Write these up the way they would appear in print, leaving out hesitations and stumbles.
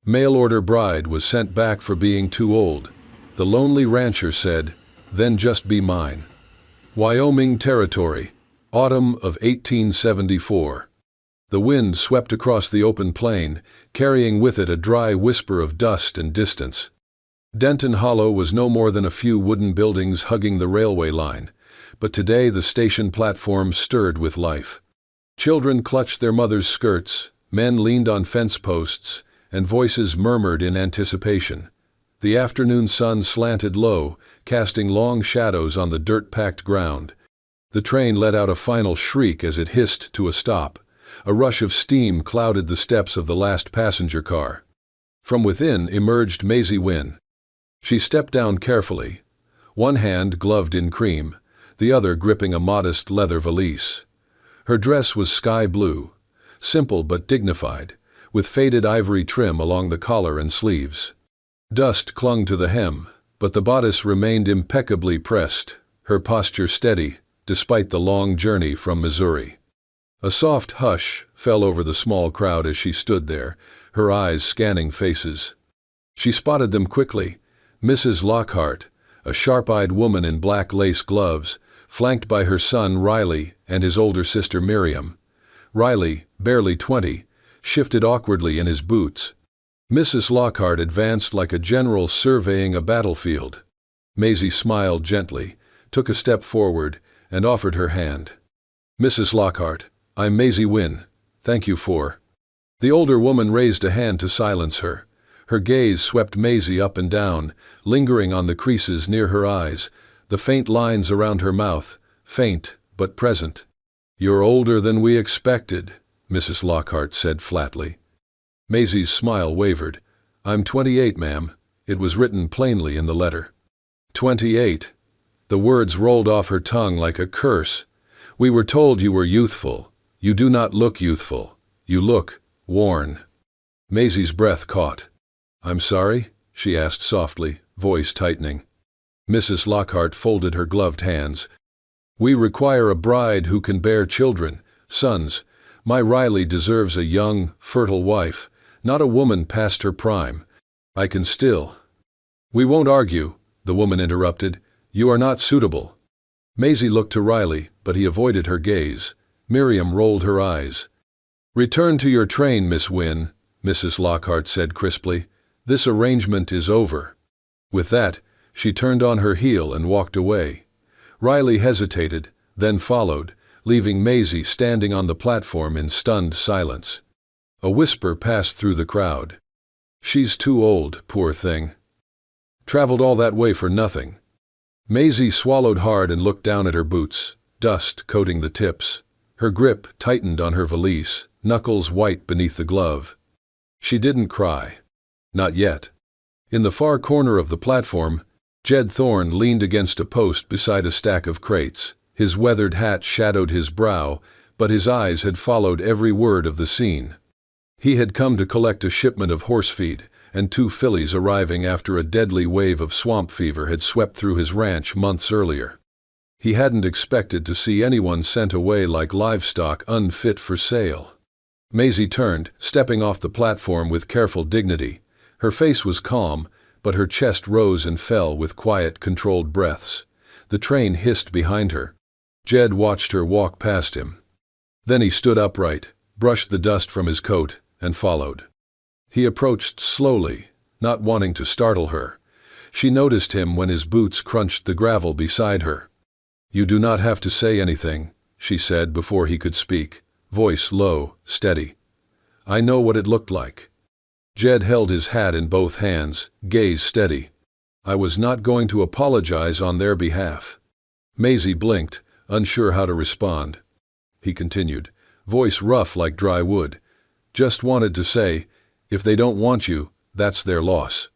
Mail-order bride was sent back for being too old. The lonely rancher said, "Then just be mine." Wyoming Territory, autumn of 1874. The wind swept across the open plain, carrying with it a dry whisper of dust and distance. Denton Hollow was no more than a few wooden buildings hugging the railway line, but today the station platform stirred with life. Children clutched their mothers' skirts, men leaned on fence posts, and voices murmured in anticipation. The afternoon sun slanted low, casting long shadows on the dirt-packed ground. The train let out a final shriek as it hissed to a stop. A rush of steam clouded the steps of the last passenger car. From within emerged Maisie Wynne. She stepped down carefully, one hand gloved in cream, the other gripping a modest leather valise. Her dress was sky blue, simple but dignified, with faded ivory trim along the collar and sleeves. Dust clung to the hem, but the bodice remained impeccably pressed, her posture steady, despite the long journey from Missouri. A soft hush fell over the small crowd as she stood there, her eyes scanning faces. She spotted them quickly. Mrs. Lockhart, a sharp-eyed woman in black lace gloves, flanked by her son Riley and his older sister Miriam. Riley, barely 20, shifted awkwardly in his boots. Mrs. Lockhart advanced like a general surveying a battlefield. Maisie smiled gently, took a step forward, and offered her hand. "Mrs. Lockhart, I'm Maisie Wynne. Thank you for—" The older woman raised a hand to silence her. Her gaze swept Maisie up and down, lingering on the creases near her eyes, the faint lines around her mouth, faint but present. "You're older than we expected," Mrs. Lockhart said flatly. Maisie's smile wavered. "I'm 28, ma'am." It was written plainly in the letter. 28. The words rolled off her tongue like a curse. "We were told you were youthful. You do not look youthful. You look worn." Maisie's breath caught. "I'm sorry?" she asked softly, voice tightening. Mrs. Lockhart folded her gloved hands. "We require a bride who can bear children, sons. My Riley deserves a young, fertile wife, not a woman past her prime. I can still—" "We won't argue," the woman interrupted. "You are not suitable." Maisie looked to Riley, but he avoided her gaze. Miriam rolled her eyes. "Return to your train, Miss Wynne," Mrs. Lockhart said crisply. "This arrangement is over." With that, she turned on her heel and walked away. Riley hesitated, then followed, leaving Maisie standing on the platform in stunned silence. A whisper passed through the crowd. "She's too old, poor thing. Traveled all that way for nothing." Maisie swallowed hard and looked down at her boots, dust coating the tips. Her grip tightened on her valise, knuckles white beneath the glove. She didn't cry. Not yet. In the far corner of the platform, Jed Thorne leaned against a post beside a stack of crates. His weathered hat shadowed his brow, but his eyes had followed every word of the scene. He had come to collect a shipment of horse feed, and 2 fillies arriving after a deadly wave of swamp fever had swept through his ranch months earlier. He hadn't expected to see anyone sent away like livestock unfit for sale. Maisie turned, stepping off the platform with careful dignity. Her face was calm, but her chest rose and fell with quiet, controlled breaths. The train hissed behind her. Jed watched her walk past him. Then he stood upright, brushed the dust from his coat, and followed. He approached slowly, not wanting to startle her. She noticed him when his boots crunched the gravel beside her. "You do not have to say anything," she said before he could speak, voice low, steady. "I know what it looked like." Jed held his hat in both hands, gaze steady. "I was not going to apologize on their behalf." Maisie blinked, unsure how to respond. He continued, voice rough like dry wood. "Just wanted to say, if they don't want you, that's their loss."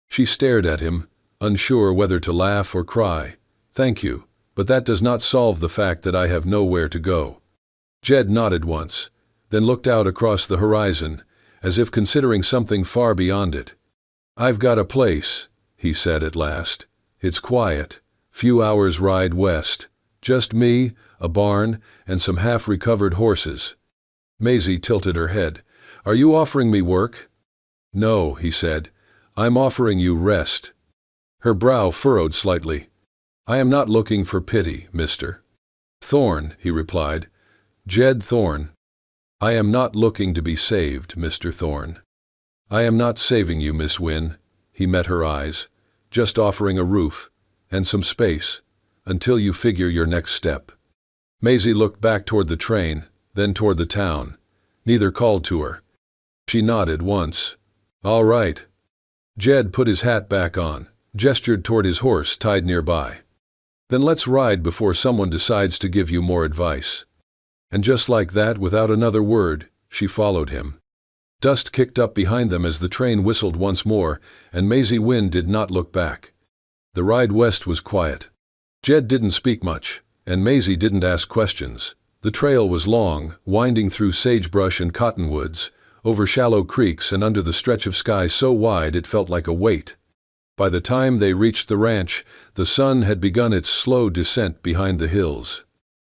She stared at him, unsure whether to laugh or cry. "Thank you, but that does not solve the fact that I have nowhere to go." Jed nodded once, then looked out across the horizon, as if considering something far beyond it. "I've got a place," he said at last. "It's quiet, few hours' ride west. Just me, a barn, and some half-recovered horses." Maisie tilted her head. "Are you offering me work?" "No," he said. "I'm offering you rest." Her brow furrowed slightly. "I am not looking for pity, Mr. Thorne," he replied. "Jed Thorne. I am not looking to be saved, Mr. Thorne. I am not saving you, Miss Wynne." He met her eyes. "Just offering a roof, and some space, until you figure your next step." Maisie looked back toward the train, then toward the town. Neither called to her. She nodded once. "All right." Jed put his hat back on, gestured toward his horse tied nearby. "Then let's ride before someone decides to give you more advice." And just like that, without another word, she followed him. Dust kicked up behind them as the train whistled once more, and Maisie Wynne did not look back. The ride west was quiet. Jed didn't speak much, and Maisie didn't ask questions. The trail was long, winding through sagebrush and cottonwoods, over shallow creeks and under the stretch of sky so wide it felt like a weight. By the time they reached the ranch, the sun had begun its slow descent behind the hills.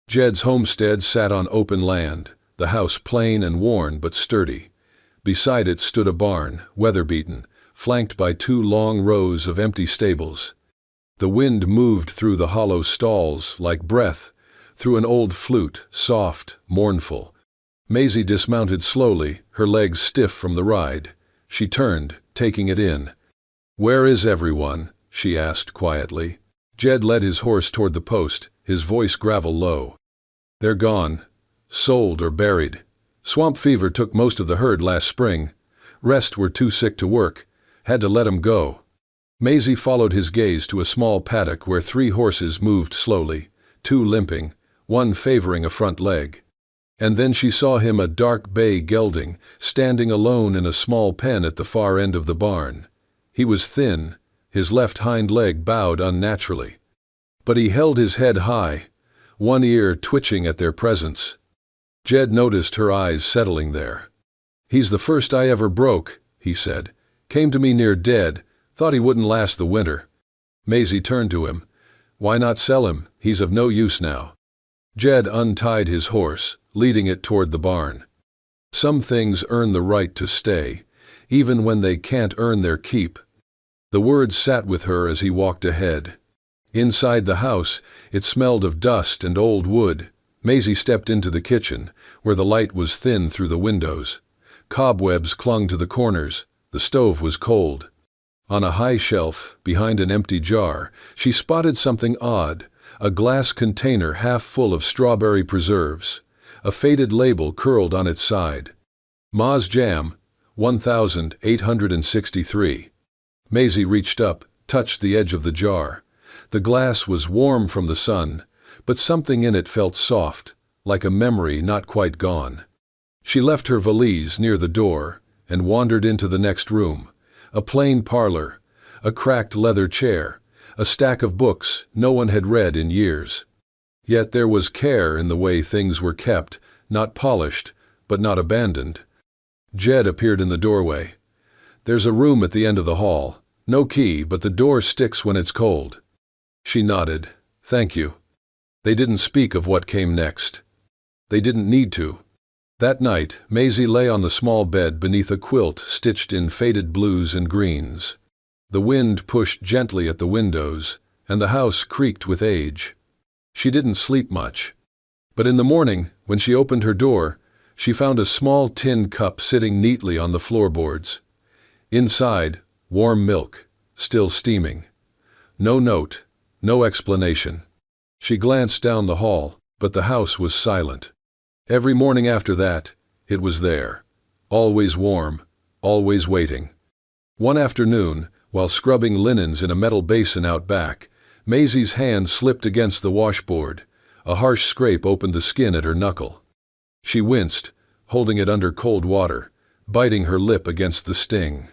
Jed's homestead sat on open land, the house plain and worn but sturdy. Beside it stood a barn, weather-beaten, flanked by 2 long rows of empty stables. The wind moved through the hollow stalls like breath, through an old flute, soft, mournful. Maisie dismounted slowly, her legs stiff from the ride. She turned, taking it in. "Where is everyone?" she asked quietly. Jed led his horse toward the post, his voice gravel-low. "They're gone. Sold or buried. Swamp fever took most of the herd last spring. Rest were too sick to work. Had to let 'em go." Maisie followed his gaze to a small paddock where 3 horses moved slowly, 2 limping, 1 favoring a front leg. And then she saw him, a dark bay gelding, standing alone in a small pen at the far end of the barn. He was thin, his left hind leg bowed unnaturally. But he held his head high, one ear twitching at their presence. Jed noticed her eyes settling there. "He's the first I ever broke," he said. "Came to me near dead, thought he wouldn't last the winter." Maisie turned to him. "Why not sell him? He's of no use now." Jed untied his horse, leading it toward the barn. "Some things earn the right to stay, even when they can't earn their keep." The words sat with her as he walked ahead. Inside the house, it smelled of dust and old wood. Maisie stepped into the kitchen, where the light was thin through the windows. Cobwebs clung to the corners. The stove was cold. On a high shelf, behind an empty jar, she spotted something odd, a glass container half full of strawberry preserves. A faded label curled on its side. "Ma's Jam, 1863. Maisie reached up, touched the edge of the jar. The glass was warm from the sun, but something in it felt soft, like a memory not quite gone. She left her valise near the door and wandered into the next room. A plain parlor, a cracked leather chair, a stack of books no one had read in years. Yet there was care in the way things were kept, not polished, but not abandoned. Jed appeared in the doorway. "There's a room at the end of the hall. No key, but the door sticks when it's cold." She nodded. "Thank you." They didn't speak of what came next. They didn't need to. That night, Maisie lay on the small bed beneath a quilt stitched in faded blues and greens. The wind pushed gently at the windows, and the house creaked with age. She didn't sleep much. But in the morning, when she opened her door, she found a small tin cup sitting neatly on the floorboards. Inside, warm milk, still steaming. No note, no explanation. She glanced down the hall, but the house was silent. Every morning after that, it was there. Always warm, always waiting. One afternoon, while scrubbing linens in a metal basin out back, Maisie's hand slipped against the washboard. A harsh scrape opened the skin at her knuckle. She winced, holding it under cold water, biting her lip against the sting.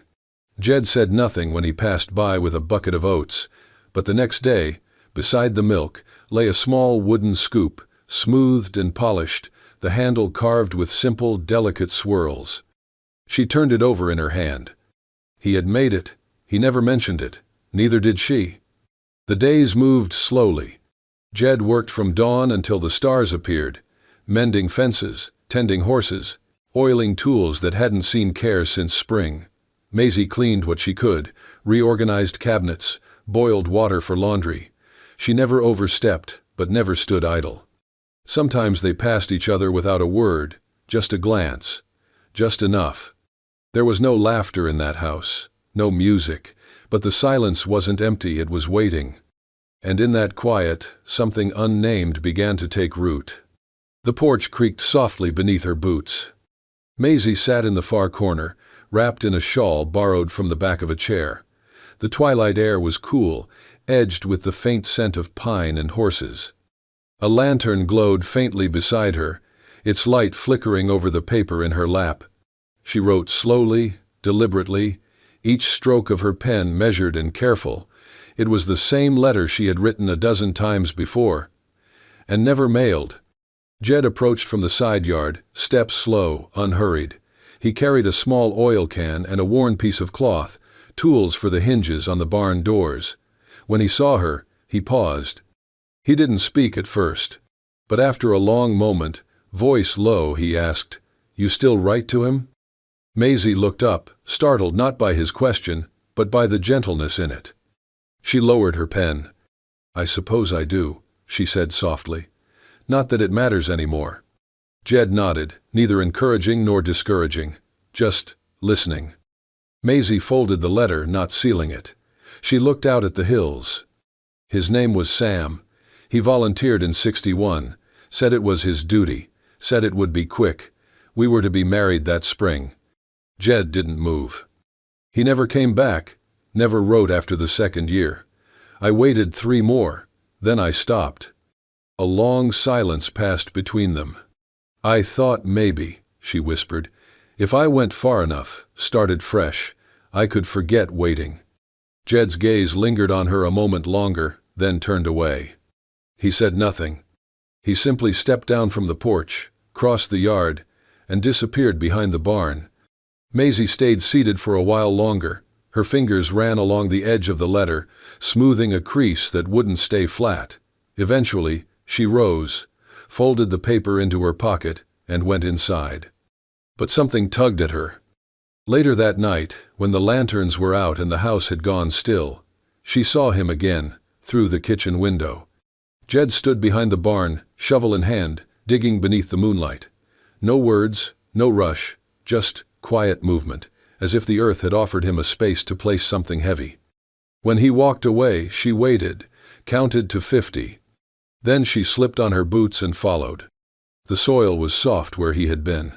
Jed said nothing when he passed by with a bucket of oats, but the next day, beside the milk, lay a small wooden scoop, smoothed and polished, the handle carved with simple, delicate swirls. She turned it over in her hand. He had made it. He never mentioned it. Neither did she. The days moved slowly. Jed worked from dawn until the stars appeared, mending fences, tending horses, oiling tools that hadn't seen care since spring. Maisie cleaned what she could, reorganized cabinets, boiled water for laundry. She never overstepped, but never stood idle. Sometimes they passed each other without a word, just a glance. Just enough. There was no laughter in that house, no music, but the silence wasn't empty, it was waiting. And in that quiet, something unnamed began to take root. The porch creaked softly beneath her boots. Maisie sat in the far corner, wrapped in a shawl borrowed from the back of a chair. The twilight air was cool, edged with the faint scent of pine and horses. A lantern glowed faintly beside her, its light flickering over the paper in her lap. She wrote slowly, deliberately, each stroke of her pen measured and careful. It was the same letter she had written a dozen times before, and never mailed. Jed approached from the side yard, steps slow, unhurried. He carried a small oil can and a worn piece of cloth, tools for the hinges on the barn doors. When he saw her, he paused. He didn't speak at first, but after a long moment, voice low, he asked, "You still write to him?" Maisie looked up, startled not by his question, but by the gentleness in it. She lowered her pen. "I suppose I do," she said softly. "Not that it matters anymore." Jed nodded, neither encouraging nor discouraging, just listening. Maisie folded the letter, not sealing it. She looked out at the hills. His name was Sam. He volunteered in '61, said it was his duty, said it would be quick. We were to be married that spring. Jed didn't move. He never came back, never wrote after the second year. I waited 3 more, then I stopped. A long silence passed between them. "I thought maybe," she whispered, "if I went far enough, started fresh, I could forget waiting." Jed's gaze lingered on her a moment longer, then turned away. He said nothing. He simply stepped down from the porch, crossed the yard, and disappeared behind the barn. Maisie stayed seated for a while longer. Her fingers ran along the edge of the letter, smoothing a crease that wouldn't stay flat. Eventually, she rose, folded the paper into her pocket, and went inside. But something tugged at her. Later that night, when the lanterns were out and the house had gone still, she saw him again, through the kitchen window. Jed stood behind the barn, shovel in hand, digging beneath the moonlight. No words, no rush, just quiet movement, as if the earth had offered him a space to place something heavy. When he walked away, she waited, counted to 50. Then she slipped on her boots and followed. The soil was soft where he had been.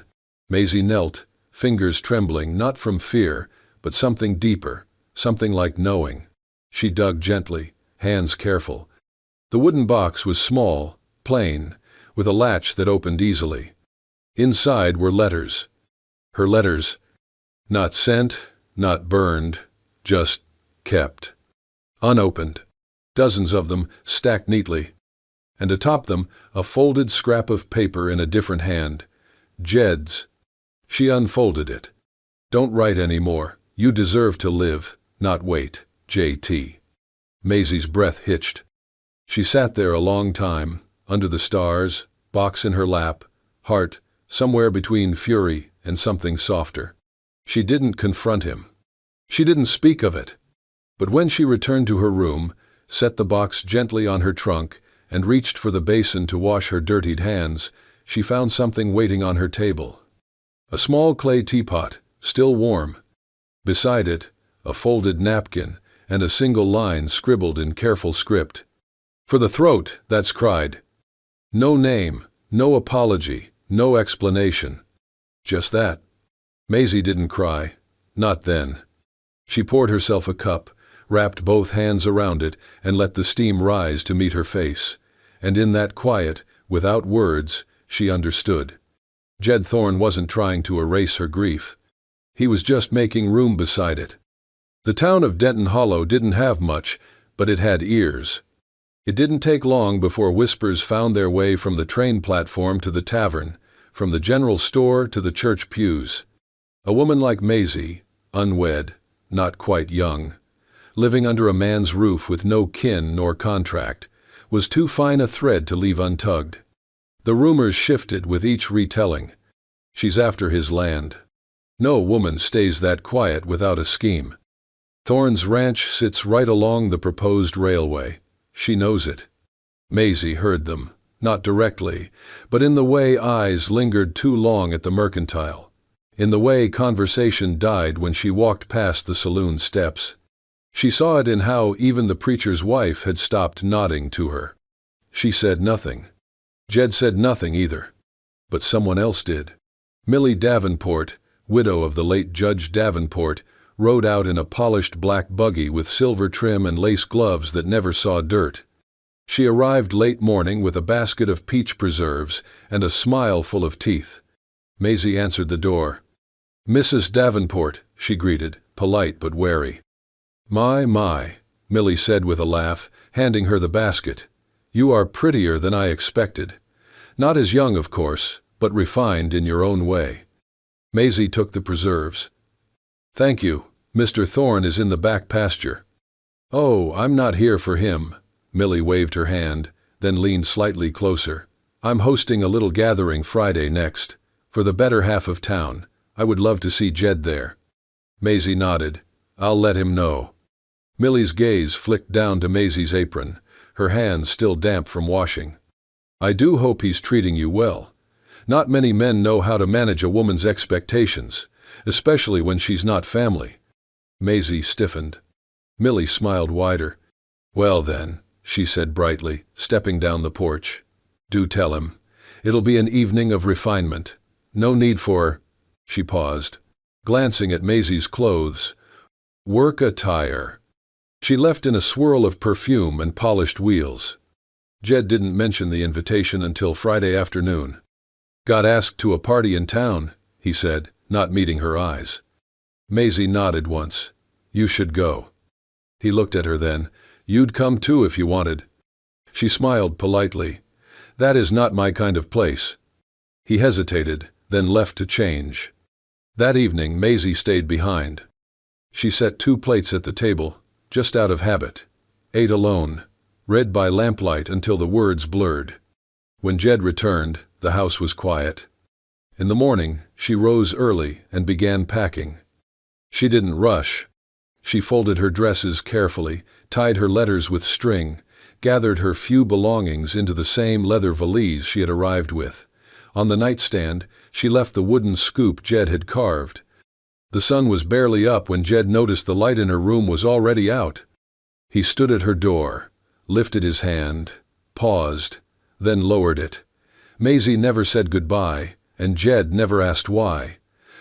Maisie knelt, fingers trembling, not from fear, but something deeper, something like knowing. She dug gently, hands careful. The wooden box was small, plain, with a latch that opened easily. Inside were letters. Her letters, not sent, not burned, just kept. Unopened. Dozens of them, stacked neatly. And atop them, a folded scrap of paper in a different hand. Jed's. She unfolded it. "Don't write any more. You deserve to live, not wait. J.T." Maisie's breath hitched. She sat there a long time, under the stars, box in her lap, heart somewhere between fury and something softer. She didn't confront him. She didn't speak of it. But when she returned to her room, set the box gently on her trunk, and reached for the basin to wash her dirtied hands, she found something waiting on her table. A small clay teapot, still warm. Beside it, a folded napkin and a single line scribbled in careful script. "For the throat that's cried." No name, no apology, no explanation. Just that. Maisie didn't cry. Not then. She poured herself a cup, wrapped both hands around it, and let the steam rise to meet her face. And in that quiet, without words, she understood. Jed Thorne wasn't trying to erase her grief. He was just making room beside it. The town of Denton Hollow didn't have much, but it had ears. It didn't take long before whispers found their way from the train platform to the tavern, from the general store to the church pews. A woman like Maisie, unwed, not quite young, living under a man's roof with no kin nor contract, was too fine a thread to leave untugged. The rumors shifted with each retelling. She's after his land. No woman stays that quiet without a scheme. Thorne's ranch sits right along the proposed railway. She knows it. Maisie heard them, not directly, but in the way eyes lingered too long at the mercantile, in the way conversation died when she walked past the saloon steps. She saw it in how even the preacher's wife had stopped nodding to her. She said nothing. Jed said nothing either. But someone else did. Millie Davenport, widow of the late Judge Davenport, rode out in a polished black buggy with silver trim and lace gloves that never saw dirt. She arrived late morning with a basket of peach preserves and a smile full of teeth. Maisie answered the door. "Mrs. Davenport," she greeted, polite but wary. My, Millie said with a laugh, handing her the basket. "You are prettier than I expected. Not as young, of course, but refined in your own way." Maisie took the preserves. "Thank you. Mr. Thorne is in the back pasture." "Oh, I'm not here for him." Millie waved her hand, then leaned slightly closer. "I'm hosting a little gathering Friday next, for the better half of town. I would love to see Jed there." Maisie nodded. "I'll let him know." Millie's gaze flicked down to Maisie's apron, her hands still damp from washing. "I do hope he's treating you well. Not many men know how to manage a woman's expectations, especially when she's not family." Maisie stiffened. Millie smiled wider. "Well then," she said brightly, stepping down the porch. "Do tell him. It'll be an evening of refinement. No need for—" She paused, glancing at Maisie's clothes. "Work attire." She left in a swirl of perfume and polished wheels. Jed didn't mention the invitation until Friday afternoon. "Got asked to a party in town," he said, not meeting her eyes. Maisie nodded once. "You should go." He looked at her then. "You'd come too if you wanted." She smiled politely. "That is not my kind of place." He hesitated, then left to change. That evening Maisie stayed behind. She set 2 plates at the table, just out of habit, ate alone, read by lamplight until the words blurred. When Jed returned, the house was quiet. In the morning, she rose early and began packing. She didn't rush. She folded her dresses carefully, tied her letters with string, gathered her few belongings into the same leather valise she had arrived with. On the nightstand, she left the wooden scoop Jed had carved. The sun was barely up when Jed noticed the light in her room was already out. He stood at her door, lifted his hand, paused, then lowered it. Maisie never said goodbye, and Jed never asked why.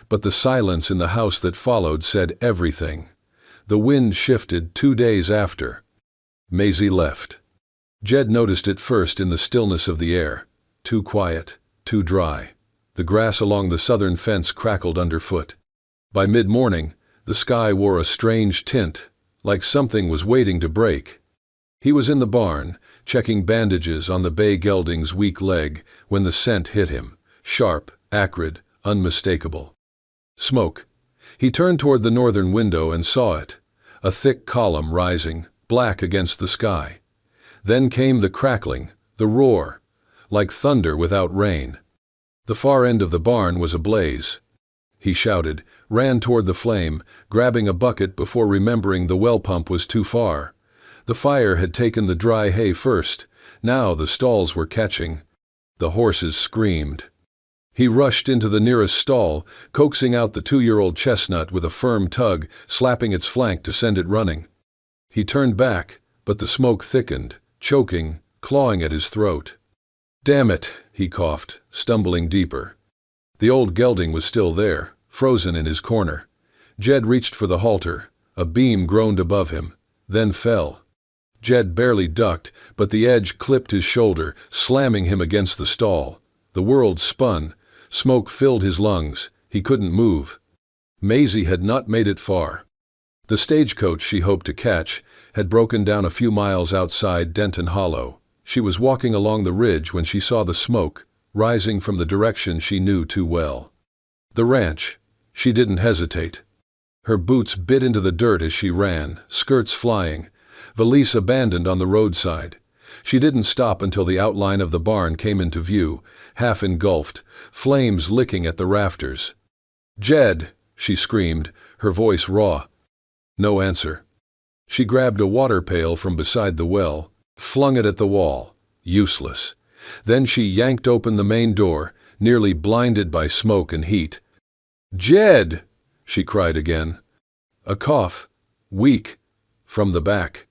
But the silence in the house that followed said everything. The wind shifted 2 days after. Maisie left. Jed noticed it first in the stillness of the air. Too quiet, too dry. The grass along the southern fence crackled underfoot. By mid-morning, the sky wore a strange tint, like something was waiting to break. He was in the barn, checking bandages on the bay gelding's weak leg, when the scent hit him, sharp, acrid, unmistakable. Smoke. He turned toward the northern window and saw it, a thick column rising, black against the sky. Then came the crackling, the roar, like thunder without rain. The far end of the barn was ablaze. He shouted, ran toward the flame, grabbing a bucket before remembering the well pump was too far. The fire had taken the dry hay first. Now the stalls were catching. The horses screamed. He rushed into the nearest stall, coaxing out the 2-year-old chestnut with a firm tug, slapping its flank to send it running. He turned back, but the smoke thickened, choking, clawing at his throat. "Damn it," he coughed, stumbling deeper. The old gelding was still there, frozen in his corner. Jed reached for the halter. A beam groaned above him, then fell. Jed barely ducked, but the edge clipped his shoulder, slamming him against the stall. The world spun. Smoke filled his lungs. He couldn't move. Maisie had not made it far. The stagecoach she hoped to catch had broken down a few miles outside Denton Hollow. She was walking along the ridge when she saw the smoke, rising from the direction she knew too well. The ranch. She didn't hesitate. Her boots bit into the dirt as she ran, skirts flying, valise abandoned on the roadside. She didn't stop until the outline of the barn came into view, half engulfed, flames licking at the rafters. "Jed!" she screamed, her voice raw. No answer. She grabbed a water pail from beside the well, flung it at the wall. Useless. Then she yanked open the main door, nearly blinded by smoke and heat. "Jed!" she cried again. A cough, weak, from the back.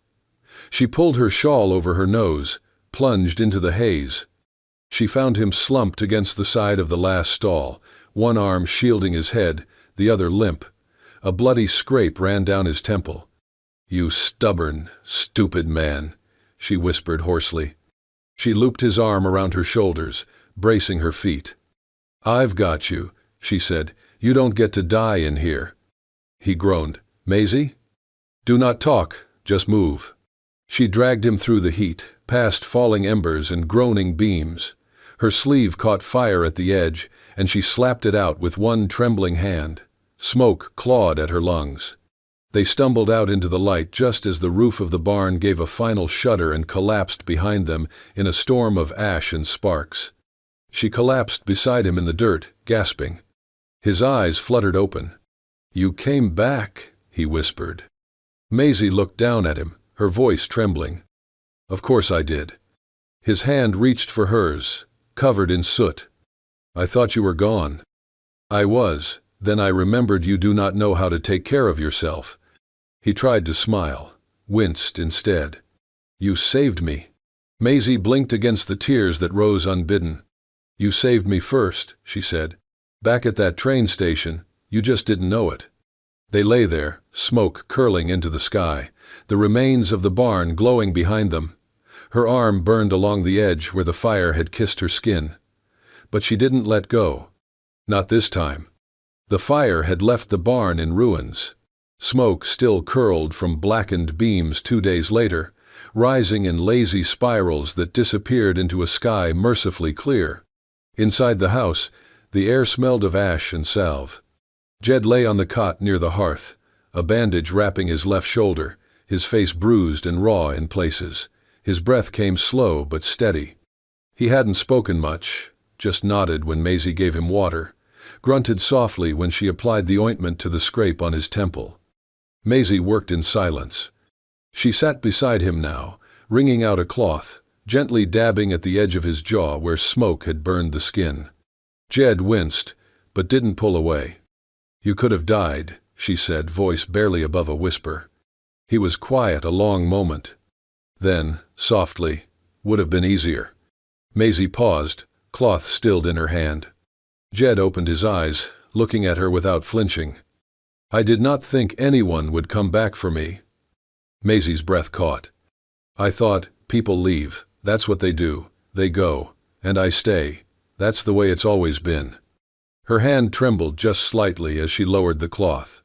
She pulled her shawl over her nose, plunged into the haze. She found him slumped against the side of the last stall, one arm shielding his head, the other limp. A bloody scrape ran down his temple. "You stubborn, stupid man," she whispered hoarsely. She looped his arm around her shoulders, bracing her feet. "I've got you," she said. "You don't get to die in here." He groaned. "Maisie? Do not talk, just move." She dragged him through the heat, past falling embers and groaning beams. Her sleeve caught fire at the edge, and she slapped it out with one trembling hand. Smoke clawed at her lungs. They stumbled out into the light just as the roof of the barn gave a final shudder and collapsed behind them in a storm of ash and sparks. She collapsed beside him in the dirt, gasping. His eyes fluttered open. "You came back," he whispered. Maisie looked down at him, her voice trembling. "Of course I did." His hand reached for hers, covered in soot. "I thought you were gone." "I was. Then I remembered you do not know how to take care of yourself." He tried to smile, winced instead. "You saved me." Maisie blinked against the tears that rose unbidden. "You saved me first," she said. "Back at that train station, you just didn't know it." They lay there, smoke curling into the sky, the remains of the barn glowing behind them. Her arm burned along the edge where the fire had kissed her skin. But she didn't let go. Not this time. The fire had left the barn in ruins. Smoke still curled from blackened beams 2 days later, rising in lazy spirals that disappeared into a sky mercifully clear. Inside the house, the air smelled of ash and salve. Jed lay on the cot near the hearth, a bandage wrapping his left shoulder, his face bruised and raw in places. His breath came slow but steady. He hadn't spoken much, just nodded when Maisie gave him water, grunted softly when she applied the ointment to the scrape on his temple. Maisie worked in silence. She sat beside him now, wringing out a cloth, gently dabbing at the edge of his jaw where smoke had burned the skin. Jed winced, but didn't pull away. "You could have died," she said, voice barely above a whisper. He was quiet a long moment. Then, softly, "Would have been easier." Maisie paused, cloth stilled in her hand. Jed opened his eyes, looking at her without flinching. "I did not think anyone would come back for me." Maisie's breath caught. "I thought, people leave, that's what they do, they go, and I stay, that's the way it's always been." Her hand trembled just slightly as she lowered the cloth.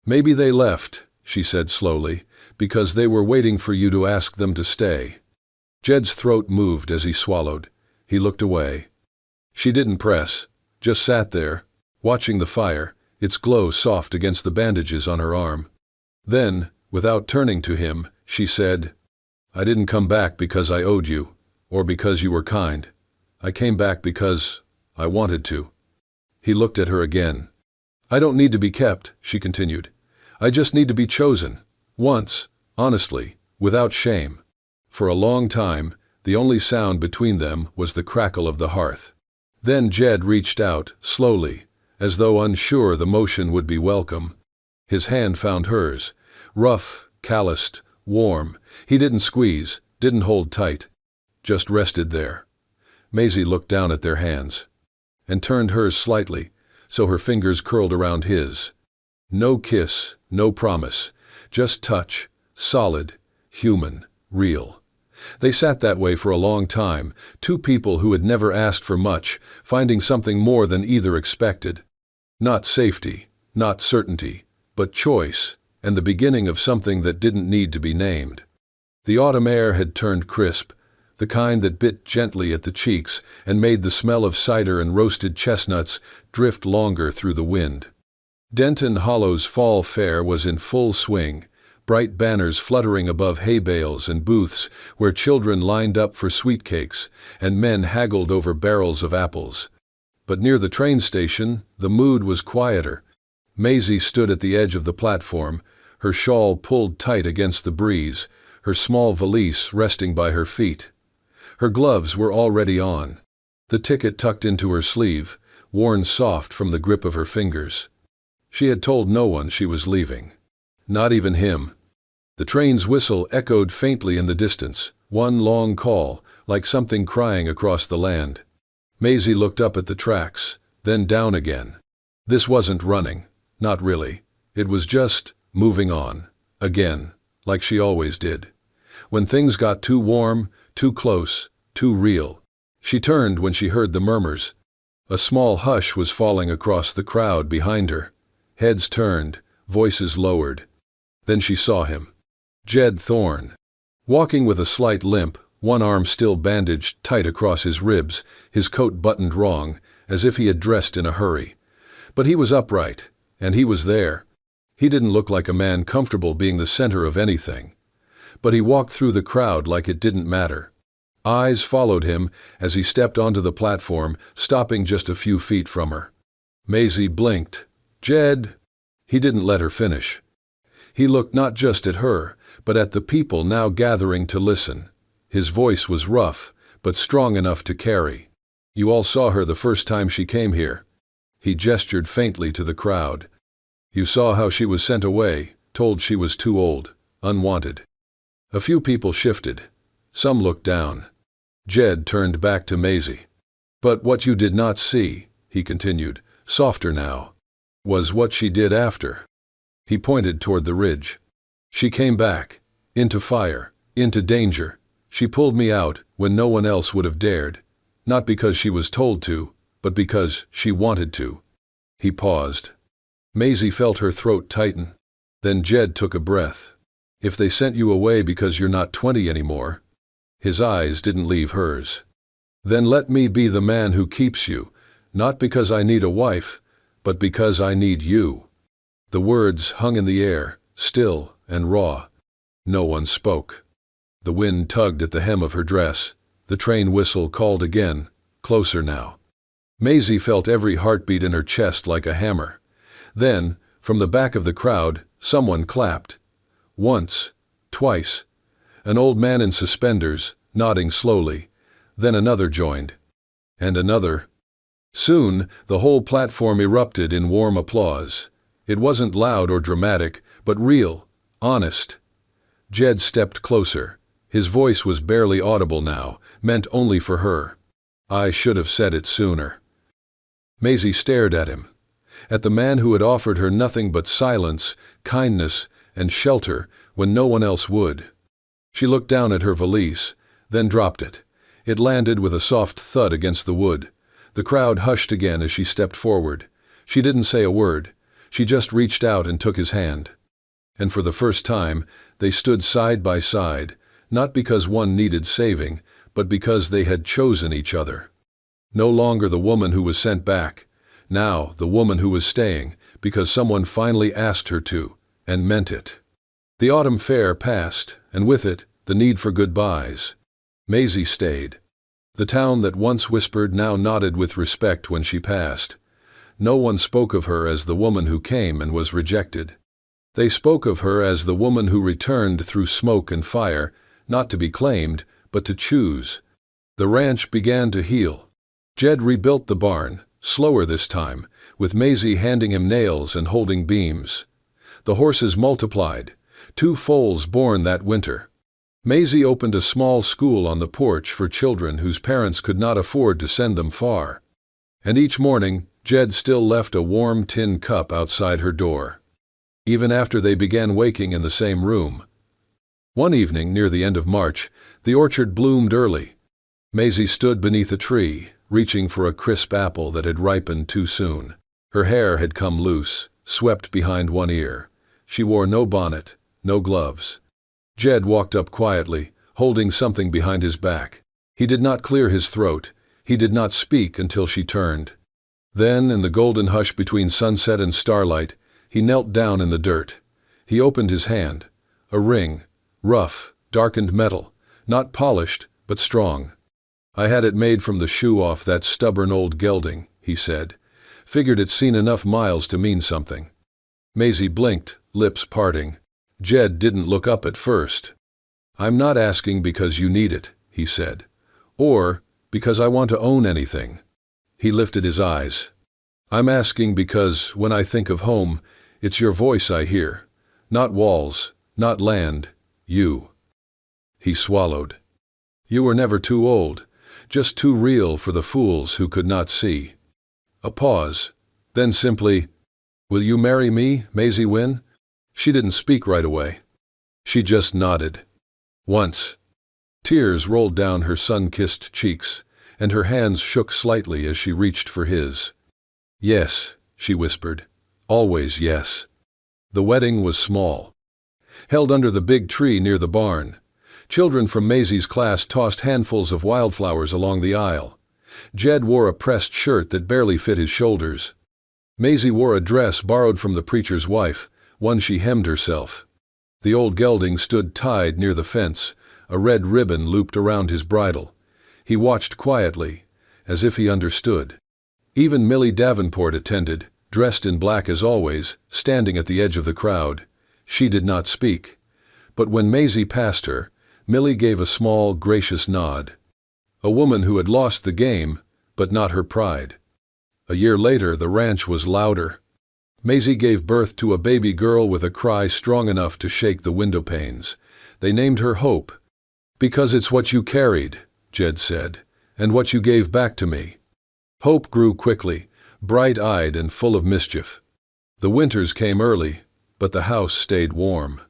"Maybe they left," she said slowly, "because they were waiting for you to ask them to stay." Jed's throat moved as he swallowed. He looked away. She didn't press, just sat there, watching the fire, its glow soft against the bandages on her arm. Then, without turning to him, she said, "I didn't come back because I owed you, or because you were kind. I came back because I wanted to." He looked at her again. "I don't need to be kept," she continued. "I just need to be chosen. Once, honestly, without shame." For a long time, the only sound between them was the crackle of the hearth. Then Jed reached out, slowly, as though unsure the motion would be welcome. His hand found hers, rough, calloused, warm. He didn't squeeze, didn't hold tight, just rested there. Maisie looked down at their hands, and turned hers slightly, so her fingers curled around his. No kiss, no promise, just touch, solid, human, real. They sat that way for a long time, two people who had never asked for much, finding something more than either expected. Not safety, not certainty, but choice, and the beginning of something that didn't need to be named. The autumn air had turned crisp, the kind that bit gently at the cheeks and made the smell of cider and roasted chestnuts drift longer through the wind. Denton Hollow's fall fair was in full swing, bright banners fluttering above hay bales and booths where children lined up for sweet cakes and men haggled over barrels of apples. But near the train station, the mood was quieter. Maisie stood at the edge of the platform, her shawl pulled tight against the breeze, her small valise resting by her feet. Her gloves were already on, the ticket tucked into her sleeve, worn soft from the grip of her fingers. She had told no one she was leaving. Not even him. The train's whistle echoed faintly in the distance, one long call, like something crying across the land. Maisie looked up at the tracks, then down again. This wasn't running, not really. It was just moving on, again, like she always did. When things got too warm, too close, too real. She turned when she heard the murmurs. A small hush was falling across the crowd behind her. Heads turned, voices lowered. Then she saw him. Jed Thorne. Walking with a slight limp, one arm still bandaged tight across his ribs, his coat buttoned wrong, as if he had dressed in a hurry. But he was upright, and he was there. He didn't look like a man comfortable being the center of anything. But he walked through the crowd like it didn't matter. Eyes followed him as he stepped onto the platform, stopping just a few feet from her. Maisie blinked. Jed. He didn't let her finish. He looked not just at her, but at the people now gathering to listen. His voice was rough, but strong enough to carry. You all saw her the first time she came here. He gestured faintly to the crowd. You saw how she was sent away, told she was too old, unwanted. A few people shifted. Some looked down. Jed turned back to Maisie. But what you did not see, he continued, softer now, was what she did after. He pointed toward the ridge. She came back, into fire, into danger. She pulled me out when no one else would have dared, not because she was told to, but because she wanted to. He paused. Maisie felt her throat tighten. Then Jed took a breath. If they sent you away because you're not 20 anymore. His eyes didn't leave hers. Then let me be the man who keeps you, not because I need a wife, but because I need you. The words hung in the air, still and raw. No one spoke. The wind tugged at the hem of her dress. The train whistle called again, closer now. Maisie felt every heartbeat in her chest like a hammer. Then, from the back of the crowd, someone clapped. Once, twice. An old man in suspenders, nodding slowly. Then another joined. And another. Soon, the whole platform erupted in warm applause. It wasn't loud or dramatic, but real, honest. Jed stepped closer. His voice was barely audible now, meant only for her. I should have said it sooner. Maisie stared at him. At the man who had offered her nothing but silence, kindness, and shelter when no one else would. She looked down at her valise, then dropped it. It landed with a soft thud against the wood. The crowd hushed again as she stepped forward. She didn't say a word. She just reached out and took his hand. And for the first time, they stood side by side, not because one needed saving, but because they had chosen each other. No longer the woman who was sent back. Now the woman who was staying, because someone finally asked her to, and meant it. The autumn fair passed, and with it, the need for goodbyes. Maisie stayed. The town that once whispered now nodded with respect when she passed. No one spoke of her as the woman who came and was rejected. They spoke of her as the woman who returned through smoke and fire, not to be claimed, but to choose. The ranch began to heal. Jed rebuilt the barn, slower this time, with Maisie handing him nails and holding beams. The horses multiplied. 2 foals born that winter. Maisie opened a small school on the porch for children whose parents could not afford to send them far. And each morning, Jed still left a warm tin cup outside her door. Even after they began waking in the same room. One evening, near the end of March, the orchard bloomed early. Maisie stood beneath a tree, reaching for a crisp apple that had ripened too soon. Her hair had come loose, swept behind one ear. She wore no bonnet, no gloves. Jed walked up quietly, holding something behind his back. He did not clear his throat. He did not speak until she turned. Then, in the golden hush between sunset and starlight, he knelt down in the dirt. He opened his hand. A ring, rough, darkened metal, not polished, but strong. I had it made from the shoe off that stubborn old gelding, he said. Figured it's seen enough miles to mean something. Maisie blinked, lips parting. Jed didn't look up at first. "I'm not asking because you need it," he said. "Or because I want to own anything." He lifted his eyes. "I'm asking because, when I think of home, it's your voice I hear. Not walls, not land, you." He swallowed. "You were never too old, just too real for the fools who could not see." A pause, then simply, "Will you marry me, Maisie Wynne?" She didn't speak right away. She just nodded. Once. Tears rolled down her sun-kissed cheeks, and her hands shook slightly as she reached for his. "Yes," she whispered. "Always yes." The wedding was small. Held under the big tree near the barn. Children from Maisie's class tossed handfuls of wildflowers along the aisle. Jed wore a pressed shirt that barely fit his shoulders. Maisie wore a dress borrowed from the preacher's wife, one she hemmed herself. The old gelding stood tied near the fence, a red ribbon looped around his bridle. He watched quietly, as if he understood. Even Millie Davenport attended, dressed in black as always, standing at the edge of the crowd. She did not speak. But when Maisie passed her, Millie gave a small, gracious nod. A woman who had lost the game, but not her pride. A year later, the ranch was louder. Maisie gave birth to a baby girl with a cry strong enough to shake the window panes. They named her Hope. "Because it's what you carried," Jed said, "and what you gave back to me." Hope grew quickly, bright-eyed and full of mischief. The winters came early, but the house stayed warm.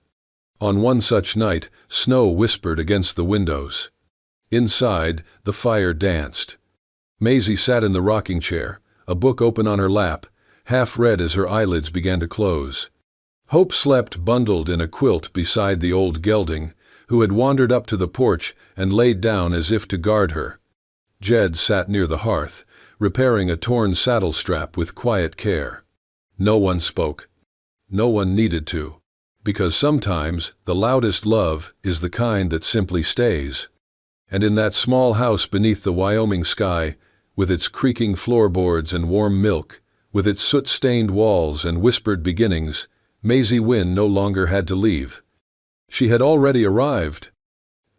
On one such night, snow whispered against the windows. Inside, the fire danced. Maisie sat in the rocking chair, a book open on her lap, half read as her eyelids began to close. Hope slept bundled in a quilt beside the old gelding, who had wandered up to the porch and laid down as if to guard her. Jed sat near the hearth, repairing a torn saddle strap with quiet care. No one spoke. No one needed to. Because sometimes the loudest love is the kind that simply stays. And in that small house beneath the Wyoming sky, with its creaking floorboards and warm milk, with its soot-stained walls and whispered beginnings, Maisie Wynne no longer had to leave. She had already arrived.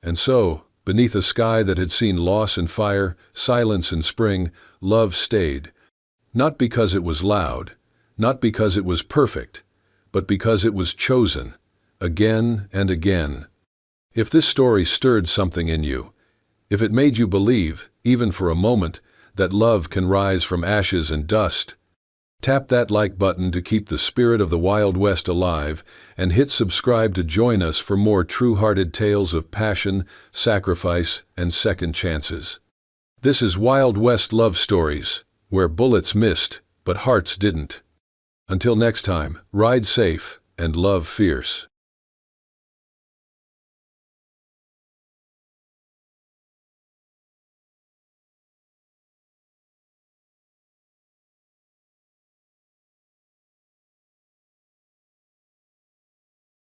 And so, beneath a sky that had seen loss and fire, silence and spring, love stayed. Not because it was loud, not because it was perfect, but because it was chosen, again and again. If this story stirred something in you, if it made you believe, even for a moment, that love can rise from ashes and dust, tap that like button to keep the spirit of the Wild West alive, and hit subscribe to join us for more true-hearted tales of passion, sacrifice, and second chances. This is Wild West Love Stories, where bullets missed, but hearts didn't. Until next time, ride safe and love fierce.